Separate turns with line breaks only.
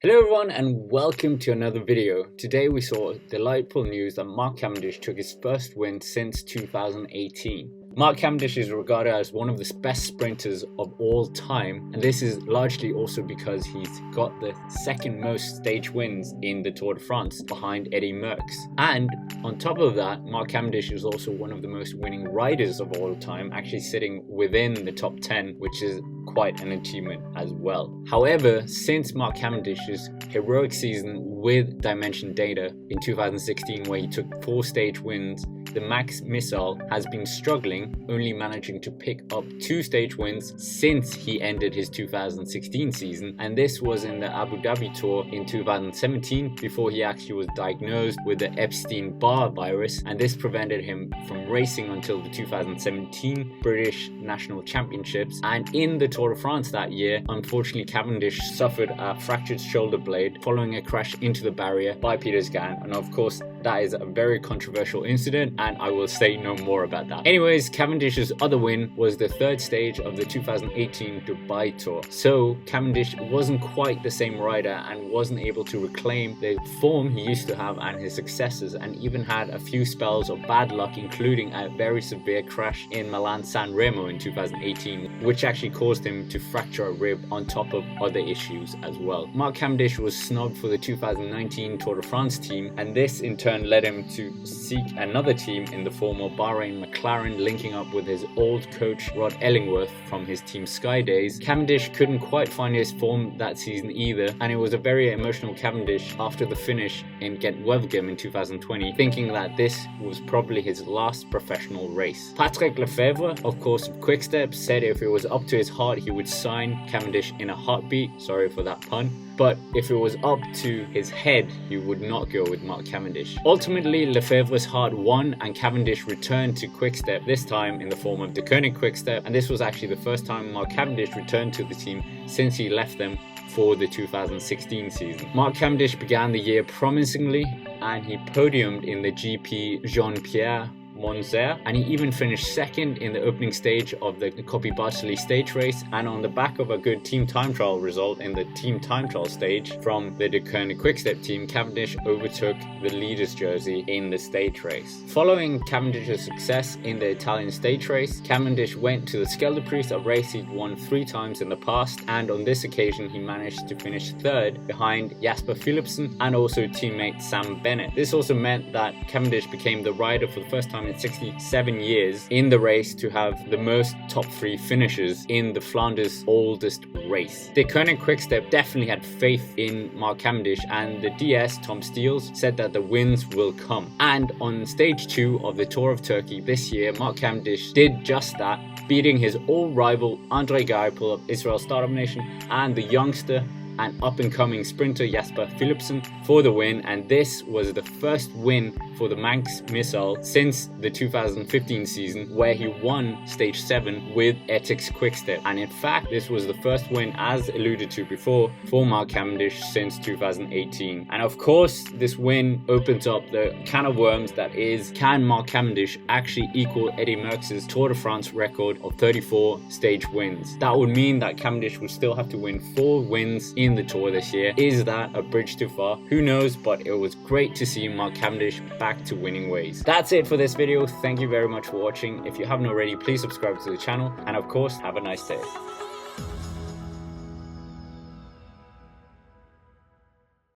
Hello everyone and welcome to another video. Today we saw delightful news that Mark Cavendish took his first win since 2018. Mark Cavendish is regarded as one of the best sprinters of all time, and this is largely also because he's got the second most stage wins in the Tour de France behind Eddy Merckx. And on top of that, Mark Cavendish is also one of the most winning riders of all time, actually sitting within the top 10, which is quite an achievement as well. However, since Mark Cavendish's heroic season with Dimension Data in 2016, where he took 4 stage wins, the Max Missile has been struggling, only managing to pick up 2 stage wins since he ended his 2016 season, and this was in the Abu Dhabi Tour in 2017 before he actually was diagnosed with the Epstein-Barr virus, and this prevented him from racing until the 2017 British National Championships. And in the Tour de France that year, unfortunately Cavendish suffered a fractured shoulder blade following a crash into the barrier by Peter Sagan, and of course that is a very controversial incident, and I will say no more about that. Anyways, Cavendish's other win was the 3rd stage of the 2018 Dubai Tour. So Cavendish wasn't quite the same rider and wasn't able to reclaim the form he used to have and his successes, and even had a few spells of bad luck, including a very severe crash in Milan San Remo in 2018, which actually caused him to fracture a rib on top of other issues as well. Mark Cavendish was snubbed for the 2019 Tour de France team, and this in turn led him to seek another team in the form of Bahrain McLaren, linking up with his old coach Rod Ellingworth from his team Sky Days. Cavendish couldn't quite find his form that season either, and it was a very emotional Cavendish after the finish in Gent-Wevelgem in 2020, thinking that this was probably his last professional race. Patrick Lefevre, of course of Quickstep, said if it was up to his heart he would sign Cavendish in a heartbeat. Sorry for that pun. But if it was up to his head, he would not go with Mark Cavendish. Ultimately, Lefevre's heart won and Cavendish returned to Quickstep, this time in the form of the Koenig Quickstep, and this was actually the first time Mark Cavendish returned to the team since he left them for the 2016 season. Mark Cavendish began the year promisingly, and he podiumed in the GP Jean-Pierre Monzer, and he even finished 2nd in the opening stage of the Coppi Bartoli stage race, and on the back of a good team time trial result in the team time trial stage from the De Koenig Quickstep team, Cavendish overtook the leader's jersey in the stage race. Following Cavendish's success in the Italian stage race, Cavendish went to the Scheldeprijs, a race he'd won 3 times in the past, and on this occasion he managed to finish 3rd behind Jasper Philipsen and also teammate Sam Bennett. This also meant that Cavendish became the rider for the first time in 67 years in the race to have the most top 3 finishes in the Flanders' oldest race. The Koenig Quickstep definitely had faith in Mark Cavendish, and the DS, Tom Steels, said that the wins will come. And on stage 2 of the Tour of Turkey this year, Mark Cavendish did just that, beating his old rival Andre Geipel of Israel Startup Nation and the youngster and up-and-coming sprinter Jasper Philipsen for the win, and this was the first win for the Max Missile since the 2015 season, where he won stage 7 with Etixx Quickstep, and in fact this was the first win, as alluded to before, for Mark Cavendish since 2018. And of course this win opens up the can of worms that is, can Mark Cavendish actually equal Eddy Merckx's Tour de France record of 34 stage wins? That would mean that Cavendish would still have to win 4 wins in the Tour this year. Is that a bridge too far? Who knows, but it was great to see Mark Cavendish back to winning ways. That's it for this video. Thank you very much for watching. If you haven't already, please subscribe to the channel, and of course, have a nice day.